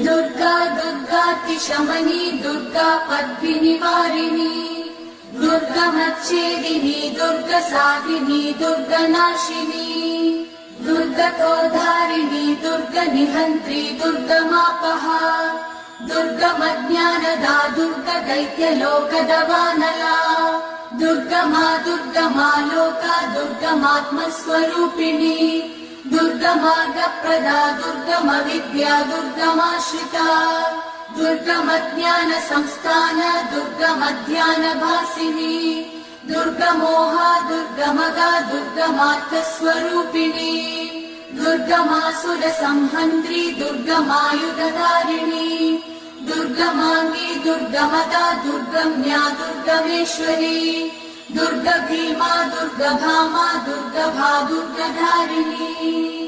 दुर्गा दुर्गातिशमनी दुर्गा पद्मिनिवारिणी दुर्गमच्छेदिनी दुर्गसाधिनी दुर्गनाशिनी दुर्गतोद्धारिणी दुर्गनिहन्त्री दुर्गमापहा दुर्गमज्ञानदा दुर्गदैत्यलोकदवानला दुर्गमा दुर्गमा लोका दुर्गमात्मस्वरूपिणी दुर्गमार्गप्रदा दुर्गमविद्या दुर्गमाश्रिता दुर्गमज्ञानसंस्थान दुर्गमध्यानभासिनी दुर्गमोहा दुर्गमगा दुर्गमार्थस्वरूपिणी दुर्गमासुरसंहन्त्री दुर्गमायुधधारिणी दुर्गमाङ्गी दुर्गमदा दुर्गम्या दुर्गमेश्वरी दुर्गभीमा दुर्गभामा दुर्गभा दुर्गधारिणी।